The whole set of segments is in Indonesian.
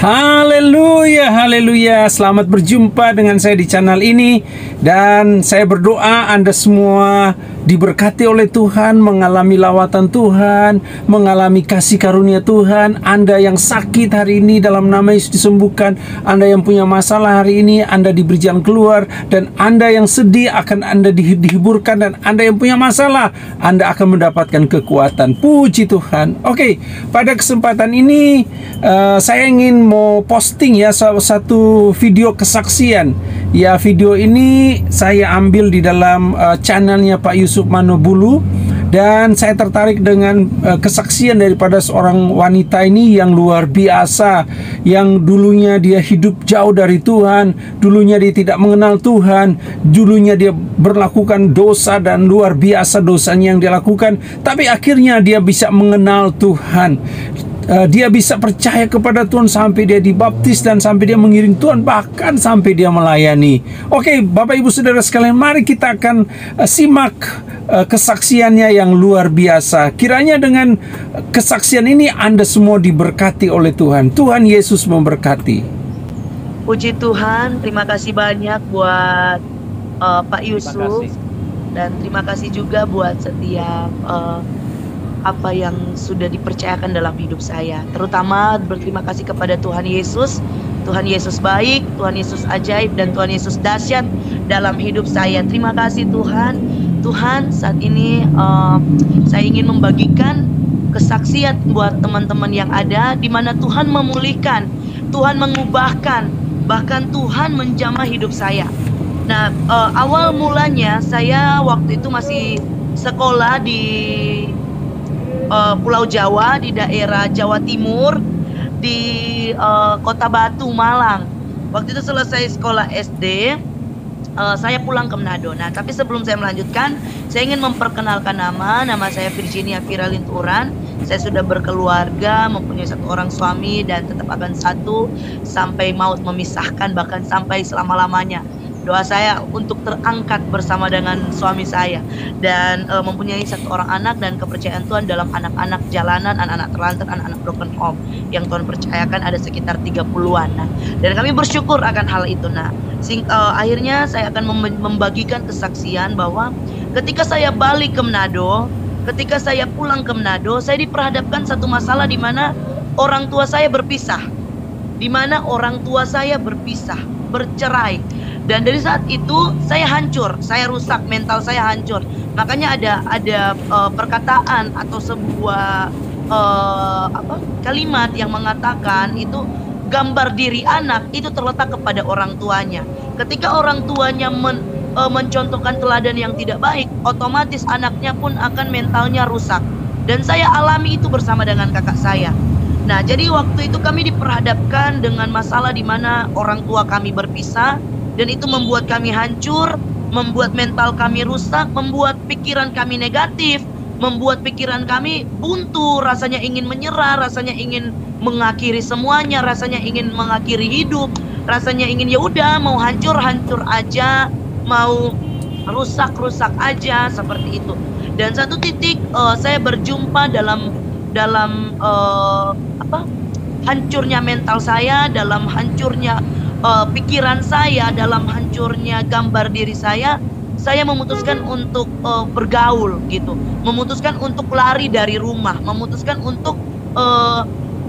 Haleluya, haleluya. Selamat berjumpa dengan saya di channel ini. Dan saya berdoa Anda semua diberkati oleh Tuhan, mengalami lawatan Tuhan, mengalami kasih karunia Tuhan. Anda yang sakit hari ini dalam nama Yesus disembuhkan. Anda yang punya masalah hari ini, Anda diberi jalan keluar. Dan Anda yang sedih akan Anda dihiburkan. Dan Anda yang punya masalah, Anda akan mendapatkan kekuatan. Puji Tuhan. Oke, pada kesempatan ini saya ingin mau posting ya satu video kesaksian. Ya, video ini saya ambil di dalam channelnya Pak Yusuf Manobulu. Dan saya tertarik dengan kesaksian daripada seorang wanita ini yang luar biasa. Yang dulunya dia hidup jauh dari Tuhan, dulunya dia tidak mengenal Tuhan, dulunya dia berlakukan dosa dan luar biasa dosanya yang dia lakukan. Tapi akhirnya dia bisa mengenal Tuhan. Dia bisa percaya kepada Tuhan sampai dia dibaptis dan sampai dia mengiring Tuhan, bahkan sampai dia melayani. Oke, Bapak Ibu Saudara sekalian, mari kita akan simak kesaksiannya yang luar biasa. Kiranya dengan kesaksian ini Anda semua diberkati oleh Tuhan. Tuhan Yesus memberkati. Puji Tuhan, terima kasih banyak buat Pak Yusuf. Dan terima kasih juga buat setiap apa yang sudah dipercayakan dalam hidup saya. Terutama berterima kasih kepada Tuhan Yesus. Tuhan Yesus baik, Tuhan Yesus ajaib, dan Tuhan Yesus dahsyat dalam hidup saya. Terima kasih Tuhan. Tuhan, saat ini saya ingin membagikan kesaksian buat teman-teman yang ada, di mana Tuhan memulihkan, Tuhan mengubahkan, bahkan Tuhan menjamah hidup saya. Nah, awal mulanya saya waktu itu masih sekolah di Pulau Jawa, di daerah Jawa Timur, di Kota Batu, Malang. Waktu itu selesai sekolah SD, saya pulang ke Manado. Nah, tapi sebelum saya melanjutkan, saya ingin memperkenalkan nama saya Virginia Vira Linturan. Saya sudah berkeluarga, mempunyai satu orang suami, dan tetap akan satu sampai maut memisahkan, bahkan sampai selama-lamanya. Doa saya untuk terangkat bersama dengan suami saya, dan mempunyai satu orang anak, dan kepercayaan Tuhan dalam anak-anak jalanan, anak-anak terlantar, anak-anak broken home yang Tuhan percayakan ada sekitar 30-an. Nah, dan kami bersyukur akan hal itu. Nah, akhirnya saya akan membagikan kesaksian bahwa ketika saya balik ke Manado, ketika saya pulang ke Manado, saya diperhadapkan satu masalah di mana orang tua saya berpisah, bercerai. Dan dari saat itu saya hancur, saya rusak, mental saya hancur. Makanya ada perkataan atau sebuah kalimat yang mengatakan itu gambar diri anak itu terletak kepada orang tuanya. Ketika orang tuanya mencontohkan teladan yang tidak baik, otomatis anaknya pun akan mentalnya rusak. Dan saya alami itu bersama dengan kakak saya. Nah, jadi waktu itu kami diperhadapkan dengan masalah di mana orang tua kami berpisah. Dan itu membuat kami hancur, membuat mental kami rusak, membuat pikiran kami negatif, membuat pikiran kami buntu, rasanya ingin menyerah, rasanya ingin mengakhiri semuanya, rasanya ingin mengakhiri hidup, rasanya ingin ya udah mau hancur-hancur aja, mau rusak-rusak aja, seperti itu. Dan satu titik saya berjumpa dalam hancurnya mental saya, dalam hancurnya pikiran saya, dalam hancurnya gambar diri saya memutuskan untuk bergaul gitu, memutuskan untuk lari dari rumah, memutuskan untuk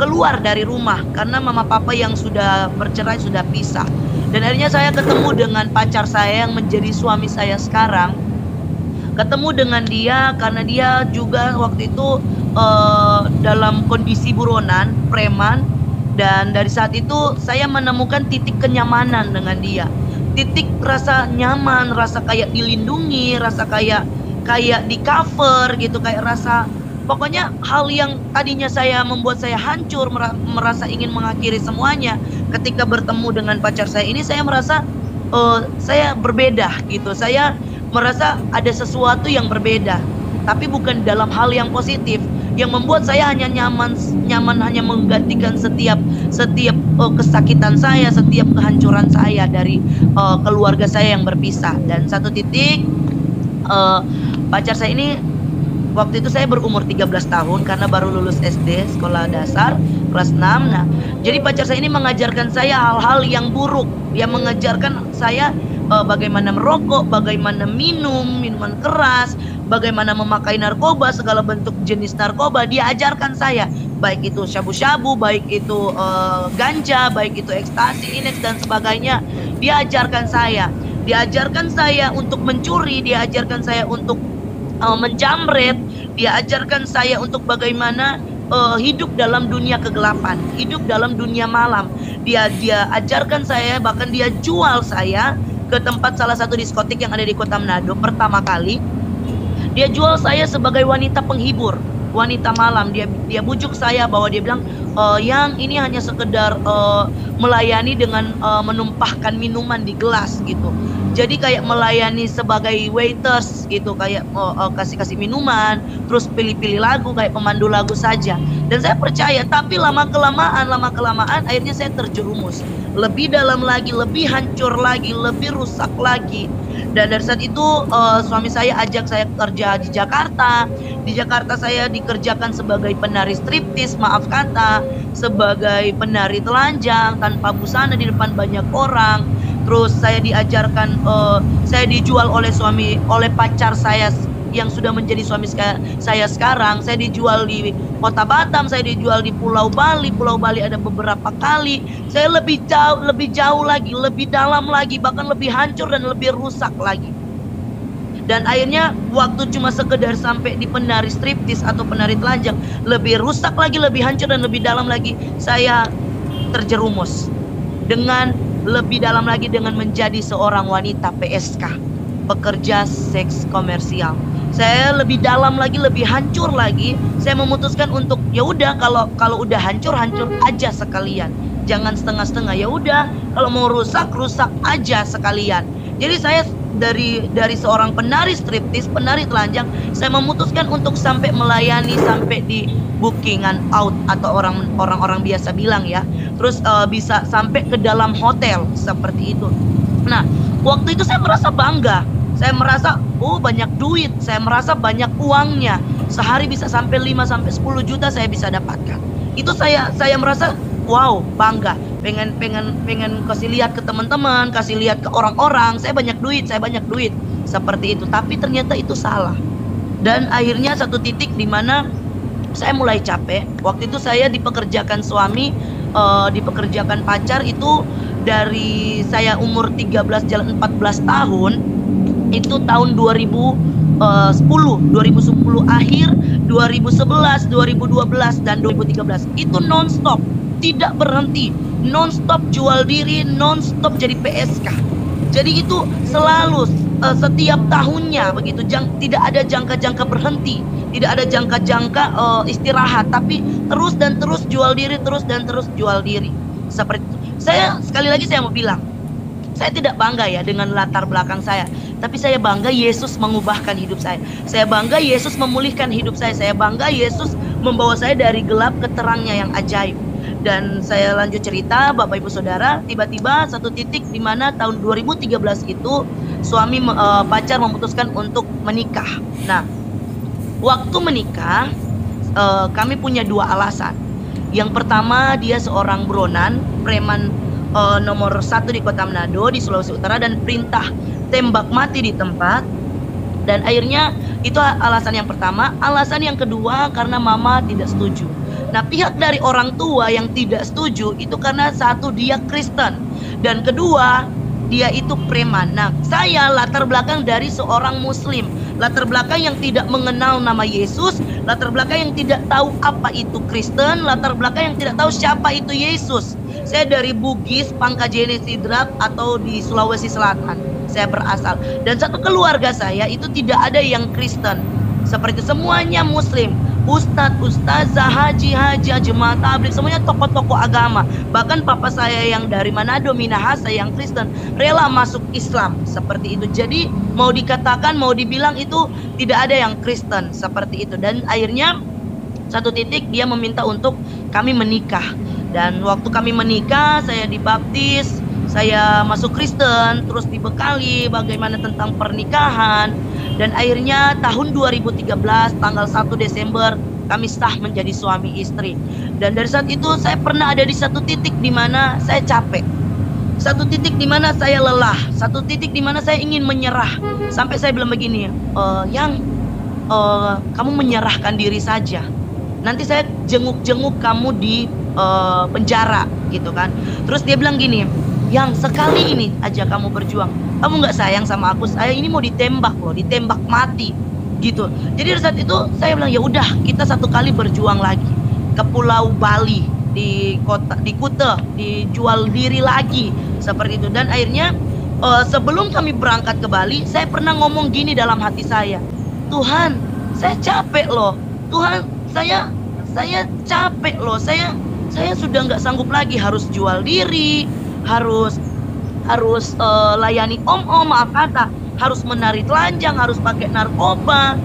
keluar dari rumah karena mama papa yang sudah bercerai, sudah pisah. Dan akhirnya saya ketemu dengan pacar saya yang menjadi suami saya sekarang. Ketemu dengan dia karena dia juga waktu itu dalam kondisi buronan, preman. Dan dari saat itu saya menemukan titik kenyamanan dengan dia. Titik rasa nyaman, rasa kayak dilindungi, rasa kayak di cover gitu, kayak rasa pokoknya hal yang tadinya membuat saya hancur, merasa ingin mengakhiri semuanya. Ketika bertemu dengan pacar saya ini, saya merasa saya berbeda gitu. Saya merasa ada sesuatu yang berbeda, tapi bukan dalam hal yang positif. Yang membuat saya hanya nyaman hanya menggantikan setiap kesakitan saya, setiap kehancuran saya dari keluarga saya yang berpisah. Dan satu titik pacar saya ini, waktu itu saya berumur 13 tahun karena baru lulus SD, sekolah dasar. kelas 6. Nah, jadi pacar saya ini mengajarkan saya hal-hal yang buruk. Dia mengajarkan saya bagaimana merokok, bagaimana minum minuman keras, bagaimana memakai narkoba, segala bentuk jenis narkoba. Dia ajarkan saya, baik itu syabu-syabu, baik itu ganja, baik itu ekstasi, ineks dan sebagainya. Dia ajarkan saya. Dia ajarkan saya untuk mencuri, dia ajarkan saya untuk menjamret, dia ajarkan saya untuk bagaimana hidup dalam dunia kegelapan, hidup dalam dunia malam. Dia ajarkan saya, bahkan dia jual saya ke tempat salah satu diskotik yang ada di Kota Manado pertama kali. Dia jual saya sebagai wanita penghibur, wanita malam. Dia bujuk saya bahwa dia bilang, yang ini hanya sekedar melayani dengan menumpahkan minuman di gelas gitu. Jadi kayak melayani sebagai waiters gitu, kayak kasih minuman, terus pilih-pilih lagu, kayak pemandu lagu saja. Dan saya percaya, tapi lama kelamaan akhirnya saya terjerumus lebih dalam lagi, lebih hancur lagi, lebih rusak lagi. Dan dari saat itu suami saya ajak saya kerja di Jakarta. Di Jakarta saya dikerjakan sebagai penari striptis, maaf kata, sebagai penari telanjang tanpa busana di depan banyak orang. Terus saya diajarkan, saya dijual oleh pacar saya yang sudah menjadi suami saya sekarang. Saya dijual di Kota Batam, saya dijual di Pulau Bali. Pulau Bali ada beberapa kali. Saya lebih jauh lagi, lebih dalam lagi, bahkan lebih hancur dan lebih rusak lagi. Dan akhirnya waktu cuma sekedar sampai di penari striptis atau penari telanjang, lebih rusak lagi, lebih hancur dan lebih dalam lagi. Saya terjerumus dengan lebih dalam lagi dengan menjadi seorang wanita PSK, pekerja seks komersial. Saya lebih dalam lagi, lebih hancur lagi. Saya memutuskan untuk ya udah, kalau udah hancur aja sekalian. Jangan setengah-setengah. Ya udah, kalau mau rusak aja sekalian. Jadi saya dari seorang penari striptis, penari telanjang, saya memutuskan untuk sampai melayani sampai di bookingan out atau orang-orang biasa bilang ya. Terus bisa sampai ke dalam hotel seperti itu. Nah, waktu itu saya merasa bangga. Saya merasa banyak duit, saya merasa banyak uangnya. Sehari bisa sampai 5 sampai 10 juta saya bisa dapatkan. Itu saya merasa wow, bangga. Pengen kasih lihat ke teman-teman, kasih lihat ke orang-orang, saya banyak duit seperti itu. Tapi ternyata itu salah. Dan akhirnya satu titik di mana saya mulai capek. Waktu itu saya dipekerjakan suami, dipekerjakan pacar itu dari saya umur 13 jalan 14 tahun. Itu tahun 2010 akhir, 2011, 2012 dan 2013. Itu nonstop, tidak berhenti, nonstop jual diri, nonstop jadi PSK. Jadi itu selalu setiap tahunnya begitu, tidak ada jangka-jangka berhenti, tidak ada jangka-jangka istirahat, tapi terus dan terus jual diri, terus dan terus jual diri. Seperti itu. Saya sekali lagi saya mau bilang, saya tidak bangga ya dengan latar belakang saya, tapi saya bangga Yesus mengubahkan hidup saya. Saya bangga Yesus memulihkan hidup saya. Saya bangga Yesus membawa saya dari gelap ke terangnya yang ajaib. Dan saya lanjut cerita, Bapak Ibu Saudara, tiba-tiba satu titik di mana tahun 2013 itu suami pacar memutuskan untuk menikah. Nah, waktu menikah kami punya dua alasan. Yang pertama, dia seorang buronan, preman nomor 1 di Kota Manado di Sulawesi Utara, dan perintah tembak mati di tempat. Dan akhirnya itu alasan yang pertama. Alasan yang kedua karena mama tidak setuju. Nah, pihak dari orang tua yang tidak setuju itu karena satu, dia Kristen, dan kedua, dia itu preman. Nah, saya latar belakang dari seorang Muslim, latar belakang yang tidak mengenal nama Yesus, latar belakang yang tidak tahu apa itu Kristen, latar belakang yang tidak tahu siapa itu Yesus. Saya dari Bugis, Pangkajene Sidrap atau di Sulawesi Selatan saya berasal. Dan satu keluarga saya itu tidak ada yang Kristen. Seperti semuanya Muslim. Ustadz, ustazah, haji, jemaat tabligh, semuanya tokoh-tokoh agama. Bahkan papa saya yang dari Manado, Minahasa, yang Kristen, rela masuk Islam. Seperti itu. Jadi mau dikatakan, mau dibilang itu tidak ada yang Kristen. Seperti itu. Dan akhirnya satu titik dia meminta untuk kami menikah. Dan waktu kami menikah, saya dibaptis, saya masuk Kristen, terus dibekali bagaimana tentang pernikahan. Dan akhirnya tahun 2013 tanggal 1 Desember kami sah menjadi suami istri. Dan dari saat itu saya pernah ada di satu titik di mana saya capek, satu titik di mana saya lelah, satu titik di mana saya ingin menyerah. Sampai saya bilang begini, kamu menyerahkan diri saja. Nanti saya jenguk-jenguk kamu di penjara gitu kan. Terus dia bilang gini, yang sekali ini aja kamu berjuang, kamu nggak sayang sama aku? Saya ini mau ditembak loh, ditembak mati gitu. Jadi dari saat itu saya bilang ya udah, kita satu kali berjuang lagi ke Pulau Bali, di Kuta, dijual diri lagi seperti itu. Dan akhirnya sebelum kami berangkat ke Bali, saya pernah ngomong gini dalam hati saya, Tuhan, saya capek loh, Tuhan, saya capek loh, saya sudah nggak sanggup lagi harus jual diri, harus layani om-om, maaf kata, harus menari telanjang, harus pakai narkoba,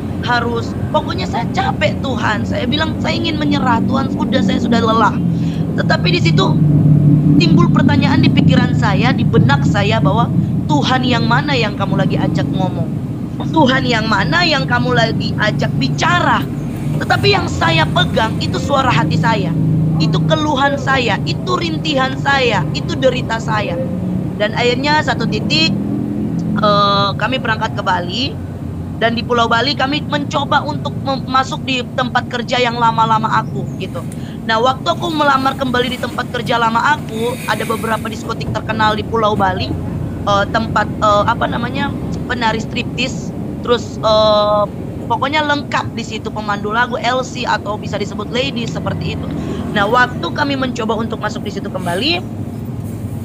pokoknya saya capek Tuhan. Saya bilang saya ingin menyerah Tuhan, saya sudah lelah. Tetapi di situ timbul pertanyaan di pikiran saya, di benak saya, bahwa Tuhan yang mana yang kamu lagi ajak ngomong? Tuhan yang mana yang kamu lagi ajak bicara? Tetapi yang saya pegang itu suara hati saya, itu keluhan saya, itu rintihan saya, itu derita saya. Dan akhirnya satu titik kami berangkat ke Bali. Dan di Pulau Bali kami mencoba untuk masuk di tempat kerja yang lama-lama aku gitu. Nah, waktu aku melamar kembali di tempat kerja lama aku, ada beberapa diskotik terkenal di Pulau Bali, tempat penari striptis, terus pokoknya lengkap di situ, pemandu lagu, LC atau bisa disebut lady seperti itu. Nah, waktu kami mencoba untuk masuk di situ kembali,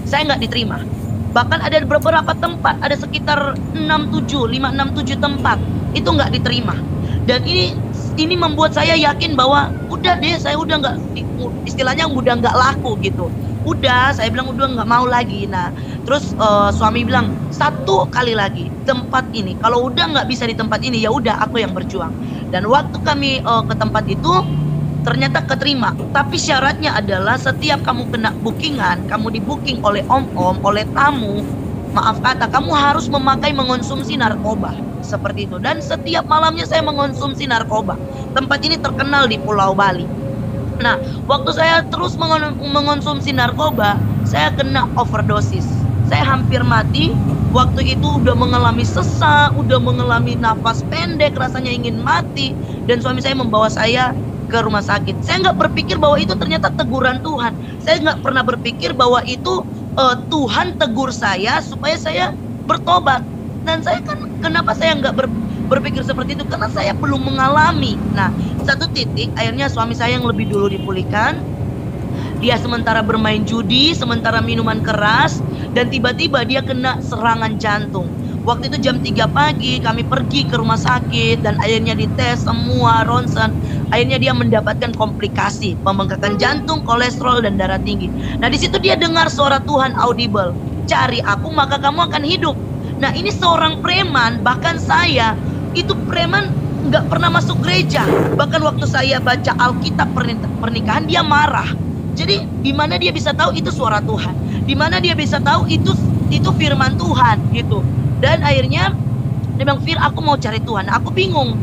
saya nggak diterima. Bahkan ada beberapa tempat, ada sekitar 5-6-7 tempat itu nggak diterima. Dan ini membuat saya yakin bahwa udah deh, saya udah nggak, istilahnya udah nggak laku gitu. Udah, saya bilang udah nggak mau lagi. Nah, terus suami bilang, satu kali lagi tempat ini, kalau udah nggak bisa di tempat ini, ya udah aku yang berjuang. Dan waktu kami ke tempat itu, ternyata keterima. Tapi syaratnya adalah setiap kamu kena bookingan, kamu di booking oleh om-om, oleh tamu, maaf kata, kamu harus mengonsumsi narkoba seperti itu. Dan setiap malamnya saya mengonsumsi narkoba. Tempat ini terkenal di Pulau Bali. Nah, waktu saya terus mengonsumsi narkoba, saya kena overdosis. Saya hampir mati. Waktu itu udah mengalami sesak, udah mengalami nafas pendek, rasanya ingin mati. Dan suami saya membawa saya ke rumah sakit. Saya nggak berpikir bahwa itu ternyata teguran Tuhan. Saya nggak pernah berpikir bahwa itu Tuhan tegur saya supaya saya bertobat. Dan saya kan, kenapa saya nggak berpikir seperti itu? Karena saya belum mengalami. Nah, satu titik akhirnya suami saya yang lebih dulu dipulihkan. Dia sementara bermain judi, sementara minuman keras, dan tiba-tiba dia kena serangan jantung. Waktu itu jam 3 pagi kami pergi ke rumah sakit dan akhirnya dites semua, ronsen. Akhirnya dia mendapatkan komplikasi, pembengkakan jantung, kolesterol, dan darah tinggi. Nah, di situ dia dengar suara Tuhan audible, cari aku maka kamu akan hidup. Nah, ini seorang preman, bahkan saya itu preman nggak pernah masuk gereja. Bahkan waktu saya baca Alkitab pernikahan, dia marah. Jadi di mana dia bisa tahu itu suara Tuhan? Di mana dia bisa tahu itu firman Tuhan gitu? Dan akhirnya dia bilang, Fir, aku mau cari Tuhan. Aku bingung.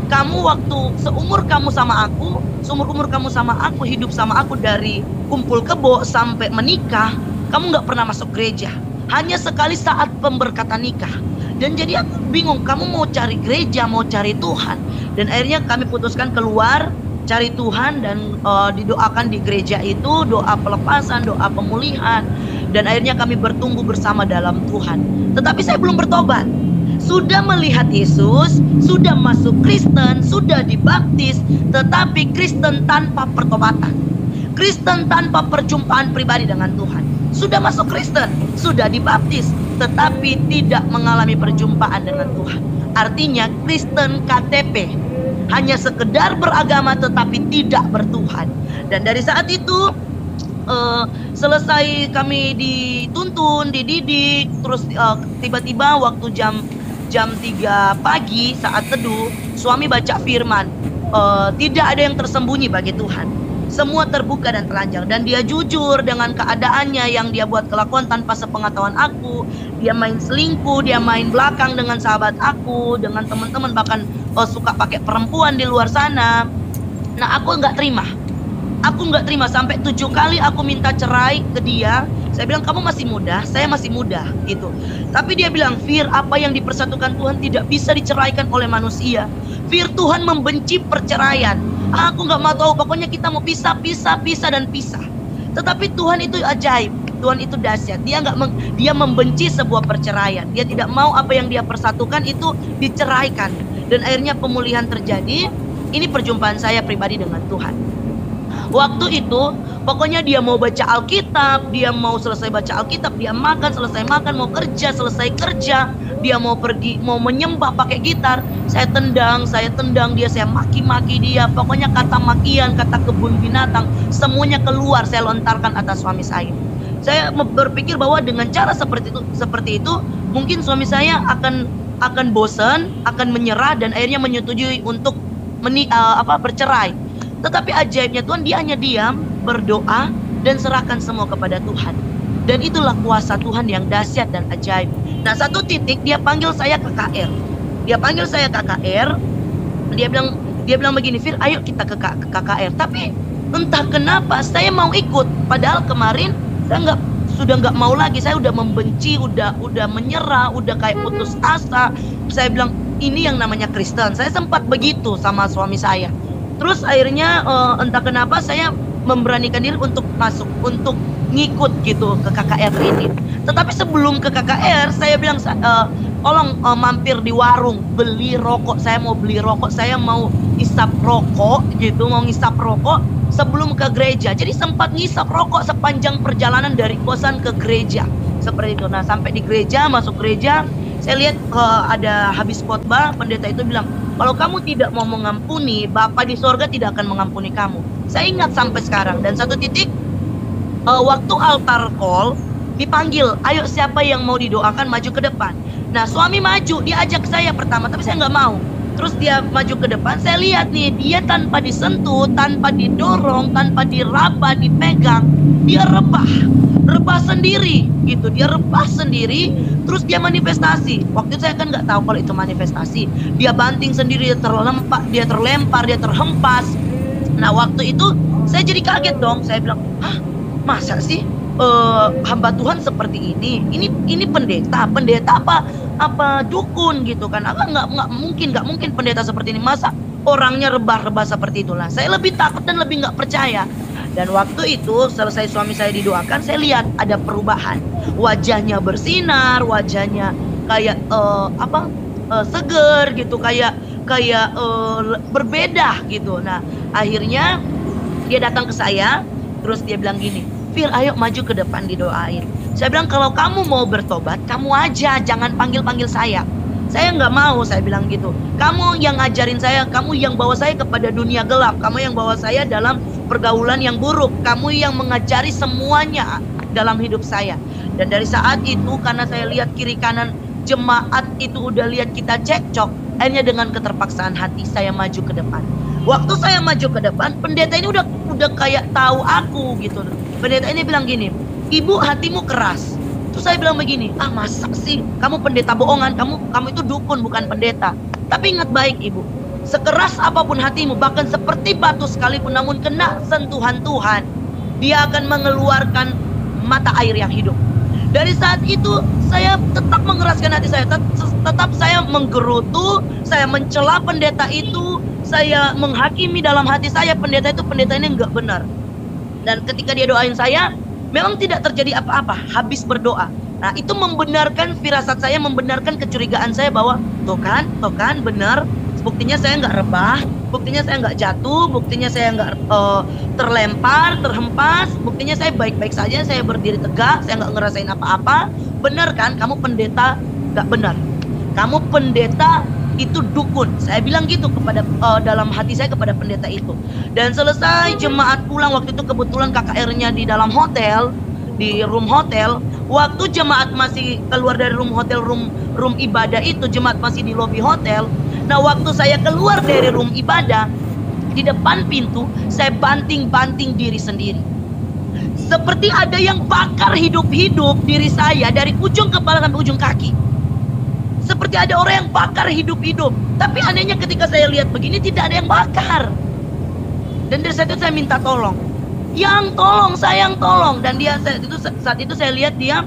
Kamu waktu seumur kamu sama aku, seumur-umur kamu sama aku, hidup sama aku dari kumpul kebo sampai menikah, kamu nggak pernah masuk gereja. Hanya sekali saat pemberkatan nikah. Dan jadi aku bingung, kamu mau cari gereja, mau cari Tuhan. Dan akhirnya kami putuskan keluar, cari Tuhan, dan didoakan di gereja itu, doa pelepasan, doa pemulihan. Dan akhirnya kami bertumbuh bersama dalam Tuhan. Tetapi saya belum bertobat. Sudah melihat Yesus, sudah masuk Kristen, sudah dibaptis, tetapi Kristen tanpa pertobatan. Kristen tanpa perjumpaan pribadi dengan Tuhan. Sudah masuk Kristen, sudah dibaptis, tetapi tidak mengalami perjumpaan dengan Tuhan. Artinya Kristen KTP, hanya sekedar beragama tetapi tidak bertuhan. Dan dari saat itu selesai kami dituntun, dididik, terus tiba-tiba waktu jam 3 pagi saat teduh, suami baca firman, tidak ada yang tersembunyi bagi Tuhan, semua terbuka dan telanjang. Dan dia jujur dengan keadaannya yang dia buat kelakuan tanpa sepengetahuan aku. Dia main selingkuh, dia main belakang dengan sahabat aku, dengan teman-teman, bahkan suka pakai perempuan di luar sana. Nah, aku nggak terima. Aku nggak terima, sampai 7 kali aku minta cerai ke dia. Saya bilang, kamu masih muda, saya masih muda gitu. Tapi dia bilang, Fir, apa yang dipersatukan Tuhan tidak bisa diceraikan oleh manusia. Fir, Tuhan membenci perceraian. Aku nggak mau tahu, pokoknya kita mau pisah dan pisah. Tetapi Tuhan itu ajaib, Tuhan itu dahsyat. Dia membenci sebuah perceraian. Dia tidak mau apa yang dia persatukan itu diceraikan. Dan akhirnya pemulihan terjadi. Ini perjumpaan saya pribadi dengan Tuhan. Waktu itu pokoknya dia mau baca Alkitab, dia mau selesai baca Alkitab, dia makan, selesai makan, mau kerja, selesai kerja, dia mau pergi, mau menyembah pakai gitar, saya tendang dia, saya maki-maki dia. Pokoknya kata makian, kata kebun binatang, semuanya keluar saya lontarkan atas suami saya. Saya berpikir bahwa dengan cara seperti itu mungkin suami saya akan bosan, akan menyerah, dan akhirnya menyetujui untuk bercerai. Tetapi ajaibnya Tuhan, dia hanya diam, berdoa, dan serahkan semua kepada Tuhan. Dan itulah kuasa Tuhan yang dahsyat dan ajaib. Nah, satu titik dia panggil saya KKR. Dia bilang begini, Fir, ayo kita ke KKR. Tapi entah kenapa saya mau ikut. Padahal kemarin saya sudah nggak mau lagi. Saya udah membenci, udah menyerah, udah kayak putus asa. Saya bilang, ini yang namanya Kristen. Saya sempat begitu sama suami saya. Terus akhirnya entah kenapa saya memberanikan diri untuk masuk, untuk ngikut gitu ke KKR ini. Tetapi sebelum ke KKR, saya bilang, tolong mampir di warung, beli rokok. Saya mau beli rokok, saya mau isap rokok gitu, mau ngisap rokok sebelum ke gereja. Jadi sempat ngisap rokok sepanjang perjalanan dari kosan ke gereja. Seperti itu. Nah, sampai di gereja, masuk gereja, saya lihat ada habis khotbah, pendeta itu bilang, kalau kamu tidak mau mengampuni, Bapa di sorga tidak akan mengampuni kamu. Saya ingat sampai sekarang. Dan satu titik, waktu altar call, dipanggil, ayo siapa yang mau didoakan maju ke depan. Nah, suami maju, dia ajak saya pertama, tapi saya nggak mau. Terus dia maju ke depan, saya lihat nih, dia tanpa disentuh, tanpa didorong, tanpa diraba, dipegang, dia rebah sendiri gitu. Dia rebah sendiri, terus dia manifestasi. Waktu itu saya kan nggak tahu kalau itu manifestasi. Dia banting sendiri, dia terlempar, dia terhempas. Nah, waktu itu saya jadi kaget dong. Saya bilang, hah, masa sih hamba Tuhan seperti ini? Ini pendeta apa dukun gitu kan? Nggak mungkin pendeta seperti ini. Masa orangnya rebah seperti itulah. Saya lebih takut dan lebih nggak percaya. Dan waktu itu selesai suami saya didoakan, saya lihat ada perubahan. Wajahnya bersinar, wajahnya kayak seger gitu, kayak berbeda gitu. Nah, akhirnya dia datang ke saya, terus dia bilang gini, Fir, ayo maju ke depan didoain. Saya bilang, kalau kamu mau bertobat, kamu aja, jangan panggil saya. Saya nggak mau, saya bilang gitu. Kamu yang ngajarin saya, kamu yang bawa saya kepada dunia gelap, kamu yang bawa saya dalam pergaulan yang buruk, kamu yang mengajari semuanya dalam hidup saya. Dan dari saat itu, karena saya lihat kiri kanan jemaat itu udah lihat kita cekcok, akhirnya dengan keterpaksaan hati saya maju ke depan. Waktu saya maju ke depan, pendeta ini udah kayak tahu aku gitu. Pendeta ini bilang gini, ibu hatimu keras. Terus saya bilang begini, masa sih kamu pendeta bohongan, kamu itu dukun bukan pendeta. Tapi ingat baik ibu, sekeras apapun hatimu, bahkan seperti batu sekalipun, namun kena sentuhan Tuhan, dia akan mengeluarkan mata air yang hidup. Dari saat itu saya tetap mengeraskan hati saya, tetap saya menggerutu, saya mencela pendeta itu, saya menghakimi dalam hati saya pendeta ini enggak benar. Dan ketika dia doain saya, memang tidak terjadi apa-apa, habis berdoa. Nah, itu membenarkan firasat saya, membenarkan kecurigaan saya bahwa tuh kan benar. Buktinya saya nggak rebah, buktinya saya nggak jatuh, buktinya saya nggak terlempar, terhempas, buktinya saya baik-baik saja, saya berdiri tegak, saya nggak ngerasain apa-apa. Benar kan? Kamu pendeta nggak benar. Kamu pendeta itu dukun. Saya bilang gitu kepada dalam hati saya kepada pendeta itu. Dan selesai jemaat pulang, waktu itu kebetulan KKR-nya di dalam hotel, di room hotel. Waktu jemaat masih keluar dari room hotel, room ibadah itu, jemaat masih di lobi hotel. Nah, waktu saya keluar dari room ibadah, di depan pintu, saya banting-banting diri sendiri. Seperti ada yang bakar hidup-hidup diri saya dari ujung kepala sampai ujung kaki. Seperti ada orang yang bakar hidup-hidup. Tapi anehnya ketika saya lihat begini, tidak ada yang bakar. Dan dari saat itu saya minta tolong. yang tolong, sayang tolong. Dan dia saat itu saya lihat dia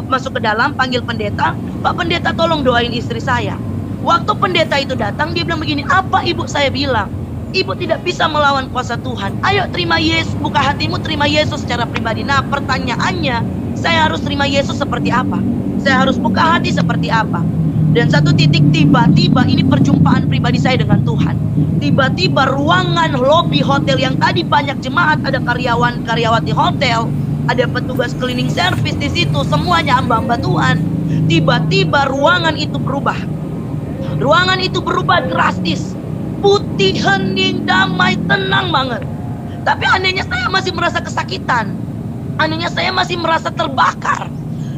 masuk ke dalam, panggil pendeta, Pak pendeta tolong doain istri saya. Waktu pendeta itu datang, dia bilang begini, apa ibu saya bilang? Ibu tidak bisa melawan kuasa Tuhan. Ayo terima Yesus, buka hatimu, terima Yesus secara pribadi. Nah pertanyaannya, saya harus terima Yesus seperti apa? Saya harus buka hati seperti apa? Dan satu titik tiba-tiba ini perjumpaan pribadi saya dengan Tuhan. Tiba-tiba ruangan lobi hotel yang tadi banyak jemaat, ada karyawati hotel, ada petugas cleaning service di situ, semuanya hamba-hamba Tuhan. Tiba-tiba ruangan itu berubah. Ruangan itu berubah drastis. Putih, hening, damai, tenang banget. Tapi anehnya saya masih merasa kesakitan. Anehnya saya masih merasa terbakar.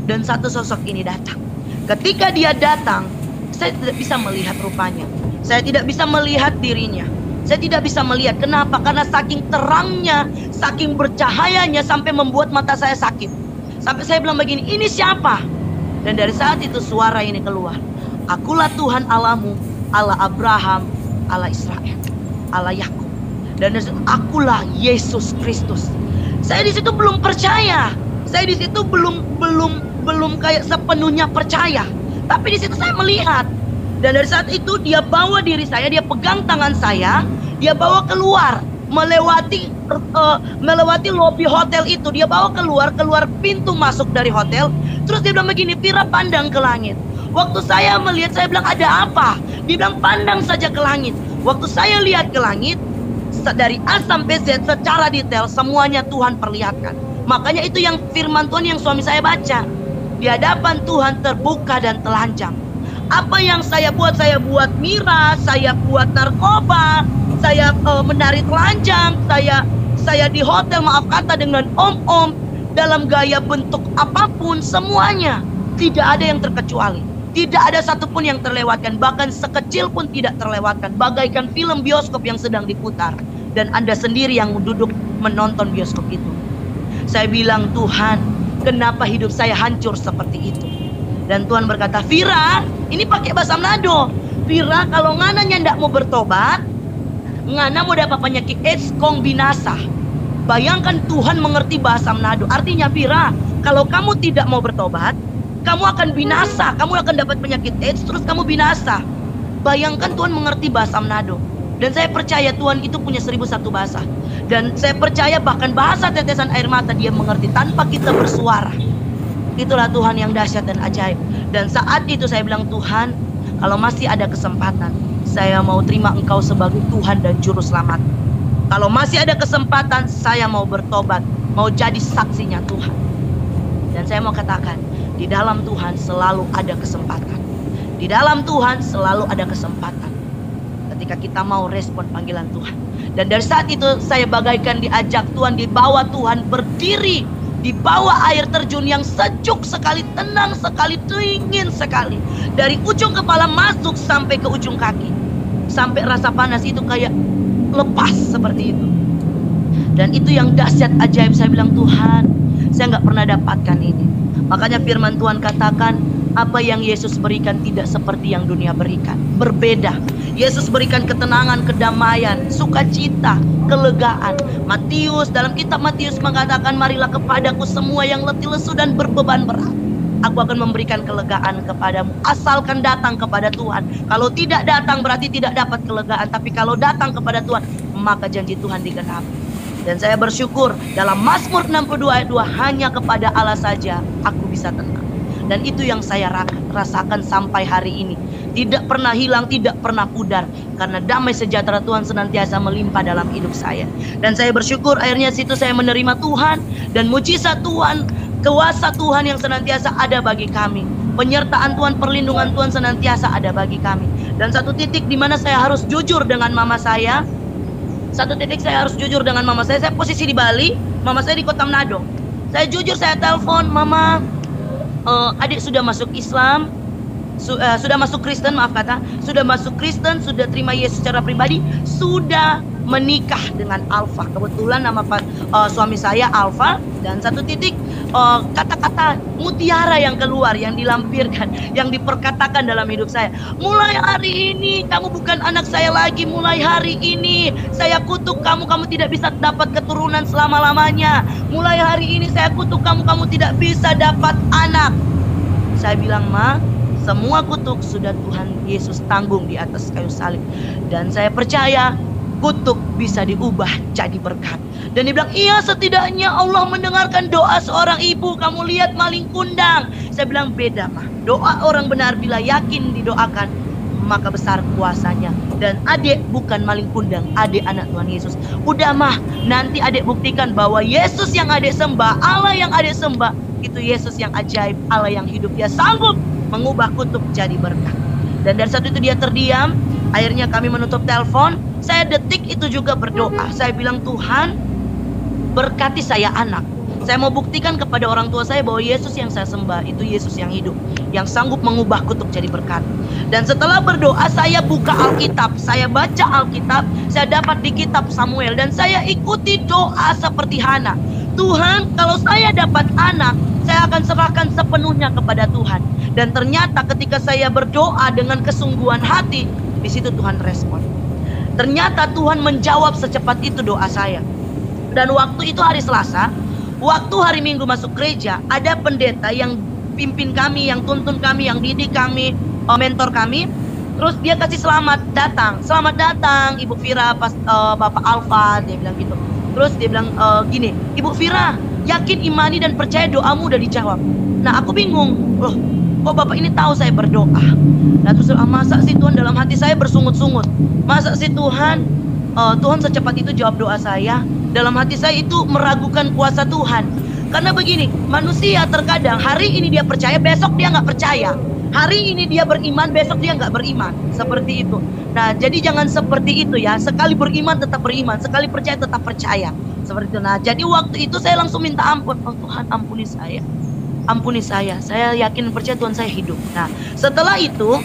Dan satu sosok ini datang. Ketika dia datang, saya tidak bisa melihat rupanya. Saya tidak bisa melihat dirinya. Saya tidak bisa melihat. Kenapa? Karena saking terangnya, saking bercahayanya sampai membuat mata saya sakit. Sampai saya bilang begini, ini siapa? Dan dari saat itu suara ini keluar. Akulah Tuhan Allahmu, Allah Abraham, Allah Israel, Allah Yakub. Dan akulah Yesus Kristus. Saya di situ belum percaya. Saya di situ belum kayak sepenuhnya percaya. Tapi di situ saya melihat. Dan dari saat itu dia bawa diri saya, dia pegang tangan saya, dia bawa keluar melewati lobi hotel itu. Dia bawa keluar pintu masuk dari hotel. Terus dia bilang begini, Vira pandang ke langit. Waktu saya melihat, saya bilang ada apa? Dia bilang pandang saja ke langit. Waktu saya lihat ke langit, dari A sampai Z secara detail semuanya Tuhan perlihatkan. Makanya itu yang firman Tuhan yang suami saya baca. Di hadapan Tuhan terbuka dan telanjang. Apa yang saya buat miras, saya buat narkoba, saya menari telanjang, saya di hotel maaf kata dengan om-om, dalam gaya bentuk apapun, semuanya tidak ada yang terkecuali. Tidak ada satupun yang terlewatkan, bahkan sekecil pun tidak terlewatkan. Bagaikan film bioskop yang sedang diputar, dan Anda sendiri yang duduk menonton bioskop itu. Saya bilang, Tuhan, kenapa hidup saya hancur seperti itu? Dan Tuhan berkata, Vira, ini pakai bahasa Manado. Vira, kalau ngana ndak mau bertobat, ngana mau dapat penyakit AIDS kong binasa. Bayangkan Tuhan mengerti bahasa Manado. Artinya, Vira, kalau kamu tidak mau bertobat, kamu akan binasa, kamu akan dapat penyakit AIDS, terus kamu binasa. Bayangkan Tuhan mengerti bahasa Manado. Dan saya percaya Tuhan itu punya 1001 bahasa. Dan saya percaya bahkan bahasa tetesan air mata dia mengerti tanpa kita bersuara. Itulah Tuhan yang dahsyat dan ajaib. Dan saat itu saya bilang, Tuhan, kalau masih ada kesempatan, saya mau terima Engkau sebagai Tuhan dan Juru Selamat. Kalau masih ada kesempatan, saya mau bertobat, mau jadi saksinya Tuhan. Dan saya mau katakan, di dalam Tuhan selalu ada kesempatan. Di dalam Tuhan selalu ada kesempatan. Ketika kita mau respon panggilan Tuhan. Dan dari saat itu saya bagaikan diajak Tuhan, dibawa Tuhan berdiri di bawah air terjun yang sejuk sekali, tenang sekali, dingin sekali. Dari ujung kepala masuk sampai ke ujung kaki. Sampai rasa panas itu kayak lepas seperti itu. Dan itu yang dahsyat ajaib. Saya bilang, Tuhan, saya nggak pernah dapatkan ini. Makanya firman Tuhan katakan, apa yang Yesus berikan tidak seperti yang dunia berikan. Berbeda. Yesus berikan ketenangan, kedamaian, sukacita, kelegaan. Dalam kitab Matius mengatakan, marilah kepadaku semua yang letih lesu dan berbeban berat. Aku akan memberikan kelegaan kepadamu. Asalkan datang kepada Tuhan. Kalau tidak datang berarti tidak dapat kelegaan. Tapi kalau datang kepada Tuhan, maka janji Tuhan digenapi. Dan saya bersyukur dalam Mazmur 62 ayat 2, hanya kepada Allah saja aku bisa tenang. Dan itu yang saya rasakan sampai hari ini. Tidak pernah hilang, tidak pernah pudar. Karena damai sejahtera Tuhan senantiasa melimpah dalam hidup saya. Dan saya bersyukur akhirnya situ saya menerima Tuhan. Dan mujizat Tuhan, kuasa Tuhan yang senantiasa ada bagi kami. Penyertaan Tuhan, perlindungan Tuhan senantiasa ada bagi kami. Dan satu titik di mana saya harus jujur dengan mama saya. Satu titik saya harus jujur dengan mama saya. Saya posisi di Bali, mama saya di Kota Manado. Saya jujur, saya telepon, Mama, adik sudah masuk Islam, sudah masuk Kristen, maaf kata, sudah masuk Kristen, sudah terima Yesus secara pribadi, sudah menikah dengan Alfa. Kebetulan nama suami saya Alfa. Dan satu titik kata-kata mutiara yang keluar, yang dilampirkan, yang diperkatakan dalam hidup saya. Mulai hari ini kamu bukan anak saya lagi. Mulai hari ini saya kutuk kamu, kamu tidak bisa dapat keturunan selama-lamanya. Mulai hari ini saya kutuk kamu, kamu tidak bisa dapat anak. Saya bilang, Ma, semua kutuk sudah Tuhan Yesus tanggung di atas kayu salib. Dan saya percaya kutuk bisa diubah jadi berkat. Dan dia bilang, iya, setidaknya Allah mendengarkan doa seorang ibu. Kamu lihat maling kundang. Saya bilang, beda, mah. Doa orang benar bila yakin didoakan, maka besar kuasanya. Dan adik bukan maling kundang, adik anak Tuhan Yesus. Udah, mah, nanti adik buktikan bahwa Yesus yang adik sembah, Allah yang adik sembah, itu Yesus yang ajaib, Allah yang hidup. Dia sanggup mengubah kutuk jadi berkat. Dan dari saat itu dia terdiam. Akhirnya kami menutup telepon. Saya detik itu juga berdoa. Saya bilang, Tuhan, berkati saya anak. Saya mau buktikan kepada orang tua saya bahwa Yesus yang saya sembah itu Yesus yang hidup, yang sanggup mengubah kutuk jadi berkat. Dan setelah berdoa, saya buka Alkitab, saya baca Alkitab, saya dapat di kitab Samuel, dan saya ikuti doa seperti Hana. Tuhan, kalau saya dapat anak, saya akan serahkan sepenuhnya kepada Tuhan. Dan ternyata ketika saya berdoa dengan kesungguhan hati, di situ Tuhan respon. Ternyata Tuhan menjawab secepat itu doa saya. Dan waktu itu hari Selasa, waktu hari Minggu masuk gereja, ada pendeta yang pimpin kami, yang tuntun kami, yang didik kami, mentor kami. Terus dia kasih selamat datang Ibu Vira, Bapak Alfa, dia bilang gitu. Terus dia bilang gini, Ibu Vira, yakin, imani, dan percaya doamu udah dijawab. Nah, aku bingung, loh, kok Bapak ini tahu saya berdoa? Nah, terus masa sih Tuhan, dalam hati saya bersungut-sungut. Masa sih Tuhan, Tuhan secepat itu jawab doa saya? Dalam hati saya itu meragukan kuasa Tuhan. Karena begini, manusia terkadang hari ini dia percaya, besok dia nggak percaya. Hari ini dia beriman, besok dia nggak beriman. Seperti itu. Nah, jadi jangan seperti itu ya. Sekali beriman tetap beriman, sekali percaya tetap percaya. Seperti itu. Nah, jadi waktu itu saya langsung minta ampun. Oh Tuhan, ampuni saya. Ampuni saya. Saya yakin percaya Tuhan saya hidup. Nah, setelah itu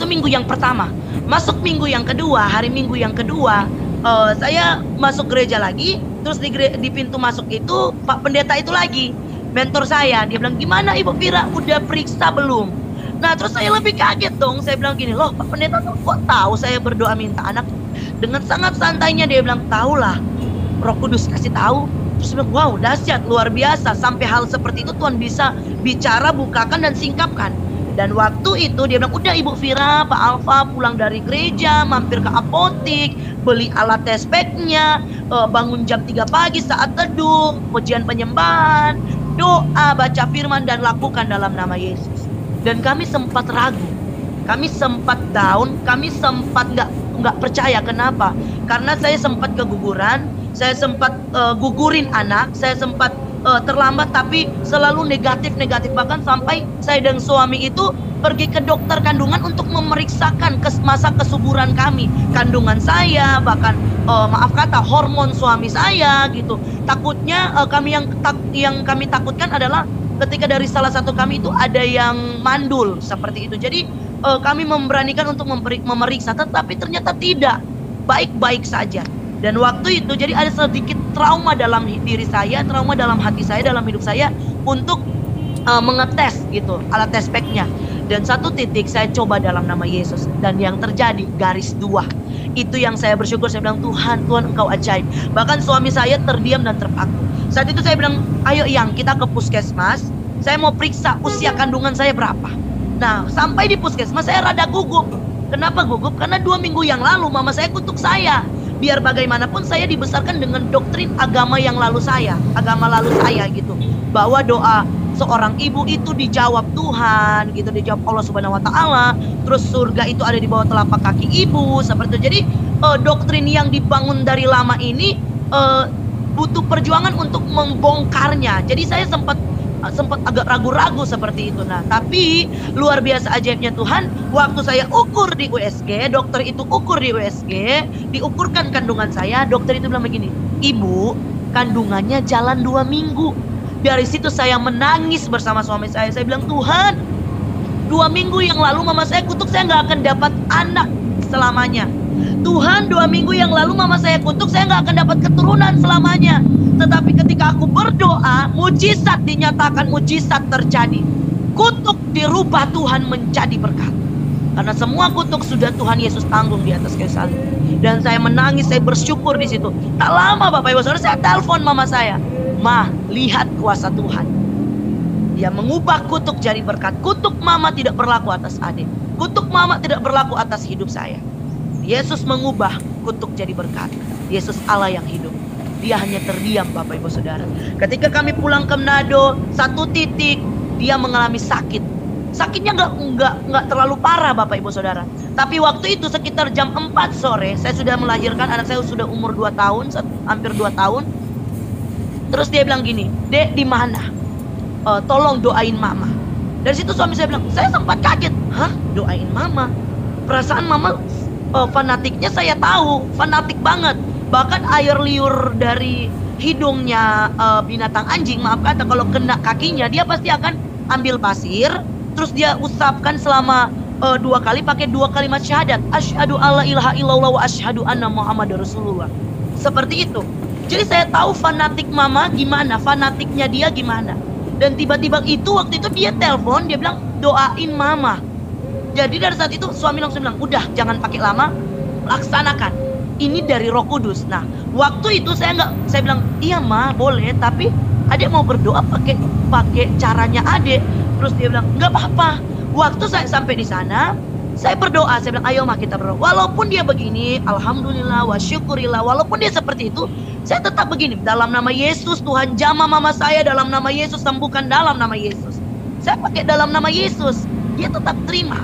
minggu yang pertama. Masuk minggu yang kedua, hari Minggu yang kedua, saya masuk gereja lagi. Terus di pintu masuk itu Pak Pendeta itu lagi, mentor saya. Dia bilang, gimana Ibu Vira, udah periksa belum? Nah, terus saya lebih kaget dong. Saya bilang gini, loh Pak Pendeta kok tahu saya berdoa minta anak? Dengan sangat santainya dia bilang, tahulah, Roh Kudus kasih tahu. Terus dia bilang, wow, dahsyat, luar biasa. Sampai hal seperti itu Tuhan bisa bicara, bukakan, dan singkapkan. Dan waktu itu dia bilang, udah Ibu Vira, Pak Alfa pulang dari gereja, mampir ke apotik, beli alat test pack-nya, bangun jam 3 pagi saat teduh, pujian penyembahan, doa, baca firman, dan lakukan dalam nama Yesus. Dan kami sempat ragu, kami sempat down, kami sempat nggak percaya. Kenapa? Karena saya sempat keguguran, saya sempat gugurin anak, saya sempat terlambat, tapi selalu negatif. Bahkan sampai saya dan suami itu pergi ke dokter kandungan untuk memeriksakan masa kesuburan kami, kandungan saya, bahkan maaf kata hormon suami saya gitu. Takutnya yang kami takutkan adalah ketika dari salah satu kami itu ada yang mandul seperti itu. Jadi kami memberanikan untuk memeriksa, tetapi ternyata tidak, baik-baik saja. Dan waktu itu jadi ada sedikit trauma dalam diri saya, trauma dalam hati saya, dalam hidup saya untuk mengetes gitu, alat test pack-nya. Dan satu titik saya coba dalam nama Yesus, dan yang terjadi garis 2. Itu yang saya bersyukur, saya bilang, Tuhan Engkau ajaib. Bahkan suami saya terdiam dan terpaku. Saat itu saya bilang, ayo Yang, kita ke puskesmas, saya mau periksa usia kandungan saya berapa. Nah, sampai di puskesmas saya rada gugup. Kenapa gugup? Karena 2 minggu yang lalu mama saya kutuk saya. Biar bagaimanapun saya dibesarkan dengan doktrin agama lalu saya gitu, bahwa doa seorang ibu itu dijawab Tuhan gitu, dijawab Allah Subhanahu wa taala, terus surga itu ada di bawah telapak kaki ibu, seperti itu. Jadi doktrin yang dibangun dari lama ini butuh perjuangan untuk membongkarnya. Jadi saya sempat agak ragu-ragu seperti itu. Nah, tapi luar biasa ajaibnya Tuhan, waktu saya ukur di USG, dokter itu ukur di USG, diukurkan kandungan saya, dokter itu bilang begini, Ibu, kandungannya jalan 2 minggu. Dari situ saya menangis bersama suami saya. Saya bilang, Tuhan, 2 minggu yang lalu mama saya kutuk saya nggak akan dapat anak selamanya. Tuhan, 2 minggu yang lalu mama saya kutuk, saya nggak akan dapat keturunan selamanya. Tetapi ketika aku berdoa, mujizat dinyatakan, mujizat terjadi. Kutuk dirubah Tuhan menjadi berkat. Karena semua kutuk sudah Tuhan Yesus tanggung di atas kayu salib. Dan saya menangis, saya bersyukur di situ. Tak lama Bapak Ibu Saudara, saya telepon mama saya. Ma, lihat kuasa Tuhan. Dia mengubah kutuk jadi berkat. Kutuk mama tidak berlaku atas adik. Kutuk mama tidak berlaku atas hidup saya. Yesus mengubah kutuk jadi berkat. Yesus Allah yang hidup. Dia hanya terdiam Bapak Ibu Saudara. Ketika kami pulang ke Manado, satu titik dia mengalami sakit. Sakitnya nggak terlalu parah Bapak Ibu Saudara. Tapi waktu itu sekitar jam 4 sore, saya sudah melahirkan, anak saya sudah umur 2 tahun, hampir 2 tahun. Terus dia bilang gini, Dek, di mana? Tolong doain mama. Dari situ suami saya bilang, saya sempat kaget. Hah? Doain mama? Perasaan mama fanatiknya saya tahu, fanatik banget. Bahkan air liur dari hidungnya binatang anjing, maaf kata, kalau kena kakinya, dia pasti akan ambil pasir, terus dia usapkan selama 2 kali pakai 2 kalimat syahadat. Asyhadu alla ilaha illallah wa asyhadu anna Muhammadar Rasulullah. Seperti itu. Jadi saya tahu fanatik mama gimana, fanatiknya dia gimana. Dan tiba-tiba waktu itu dia telepon, dia bilang doain mama. Jadi dari saat itu suami langsung bilang, udah jangan pakai lama, laksanakan. Ini dari Roh Kudus. Nah, waktu itu saya bilang, iya ma, boleh, tapi adik mau berdoa pakai caranya adik. Terus dia bilang, nggak apa-apa. Waktu saya sampai di sana, saya berdoa. Saya bilang, ayo mah kita berdoa. Walaupun dia begini, alhamdulillah wa syukurillah. Walaupun dia seperti itu, saya tetap begini. Dalam nama Yesus, Tuhan jamah mama saya. Dalam nama Yesus, sembuhkan dalam nama Yesus. Saya pakai dalam nama Yesus. Dia tetap terima.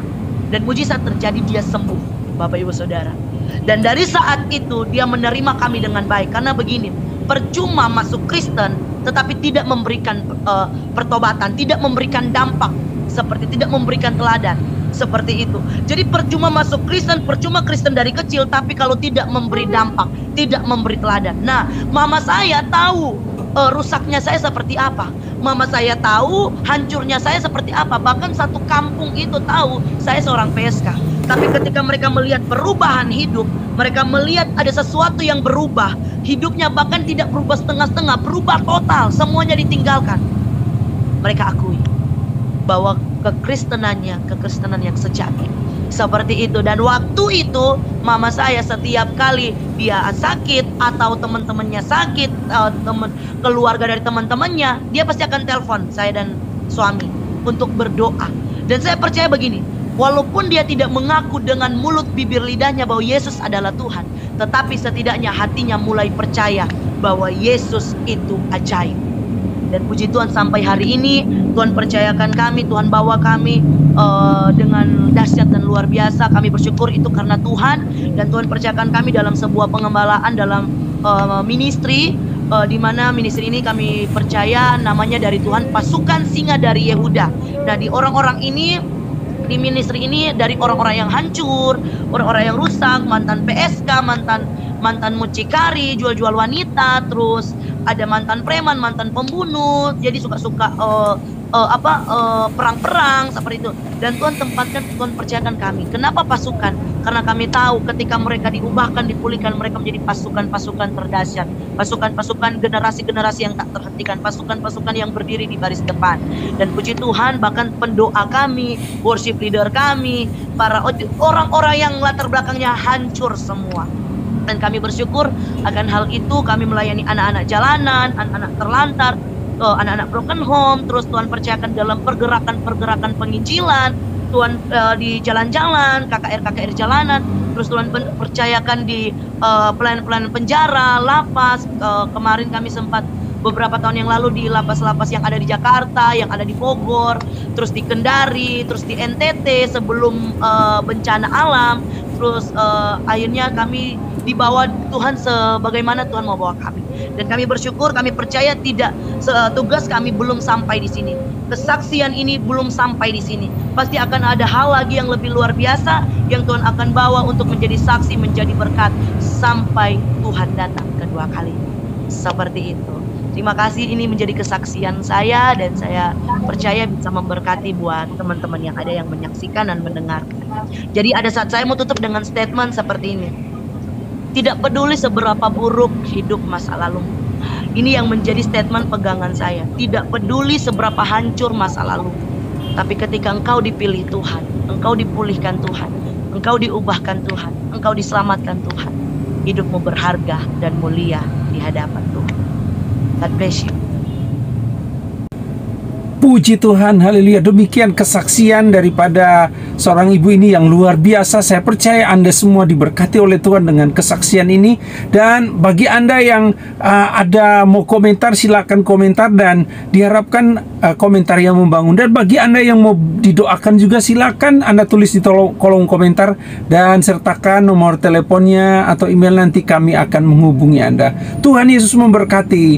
Dan mujizat terjadi, dia sembuh Bapak Ibu Saudara. Dan dari saat itu, dia menerima kami dengan baik. Karena begini, percuma masuk Kristen tetapi tidak memberikan pertobatan, tidak memberikan dampak, seperti tidak memberikan teladan, seperti itu. Jadi percuma masuk Kristen, percuma Kristen dari kecil, tapi kalau tidak memberi dampak, tidak memberi teladan. Nah, mama saya tahu rusaknya saya seperti apa. Mama saya tahu hancurnya saya seperti apa. Bahkan satu kampung itu tahu saya seorang PSK. Tapi ketika mereka melihat perubahan hidup, mereka melihat ada sesuatu yang berubah. Hidupnya bahkan tidak berubah setengah-setengah, berubah total. Semuanya ditinggalkan. Mereka akui bahwa kekristenan yang sejati. Seperti itu. Dan waktu itu mama saya setiap kali dia sakit atau teman-temannya sakit, keluarga dari teman-temannya, dia pasti akan telepon saya dan suami untuk berdoa. Dan saya percaya begini, walaupun dia tidak mengaku dengan mulut bibir lidahnya bahwa Yesus adalah Tuhan, tetapi setidaknya hatinya mulai percaya bahwa Yesus itu ajaib. Dan puji Tuhan sampai hari ini Tuhan percayakan kami, Tuhan bawa kami dengan dahsyat dan luar biasa. Kami bersyukur itu karena Tuhan. Dan Tuhan percayakan kami dalam sebuah pengembalaan, dalam ministry, di mana ministry ini kami percaya namanya dari Tuhan, Pasukan Singa dari Yehuda. Nah, di orang-orang ini, di ministry ini, dari orang-orang yang hancur, orang-orang yang rusak, mantan PSK, mantan mucikari, jual-jual wanita, terus ada mantan preman, mantan pembunuh, jadi suka-suka perang-perang seperti itu. Dan Tuhan tempatkan, Tuhan percayakan kami. Kenapa pasukan? Karena kami tahu ketika mereka diubahkan, dipulihkan, mereka menjadi pasukan-pasukan terdahsyat, pasukan-pasukan generasi-generasi yang tak terhentikan, pasukan-pasukan yang berdiri di baris depan. Dan puji Tuhan, bahkan pendoa kami, worship leader kami, para orang-orang yang latar belakangnya hancur semua. Dan kami bersyukur akan hal itu. Kami melayani anak-anak jalanan, anak-anak terlantar, anak-anak broken home. Terus Tuhan percayakan dalam pergerakan penginjilan, Tuhan di jalan-jalan, KKR jalanan. Terus Tuhan percayakan di pelayanan penjara, lapas. Kemarin kami sempat beberapa tahun yang lalu di lapas-lapas yang ada di Jakarta, yang ada di Bogor, terus di Kendari, terus di NTT sebelum bencana alam. Terus akhirnya kami dibawa Tuhan sebagaimana Tuhan mau bawa kami. Dan kami bersyukur, kami percaya tidak tugas kami belum sampai di sini. Kesaksian ini belum sampai di sini. Pasti akan ada hal lagi yang lebih luar biasa yang Tuhan akan bawa untuk menjadi saksi, menjadi berkat sampai Tuhan datang kedua kali. Seperti itu. Terima kasih, ini menjadi kesaksian saya dan saya percaya bisa memberkati buat teman-teman yang ada yang menyaksikan dan mendengarkan. Jadi ada saat saya mau tutup dengan statement seperti ini. Tidak peduli seberapa buruk hidup masa lalu. Ini yang menjadi statement pegangan saya. Tidak peduli seberapa hancur masa lalu. Tapi ketika engkau dipilih Tuhan, engkau dipulihkan Tuhan, engkau diubahkan Tuhan, engkau diselamatkan Tuhan, hidupmu berharga dan mulia di hadapan Tuhan. God bless you. Puji Tuhan, haleluya. Demikian kesaksian daripada seorang ibu ini yang luar biasa. Saya percaya Anda semua diberkati oleh Tuhan dengan kesaksian ini. Dan bagi Anda yang ada mau komentar, silakan komentar, dan diharapkan komentar yang membangun. Dan bagi Anda yang mau didoakan juga, silakan Anda tulis di kolom komentar dan sertakan nomor teleponnya atau email, nanti kami akan menghubungi Anda. Tuhan Yesus memberkati.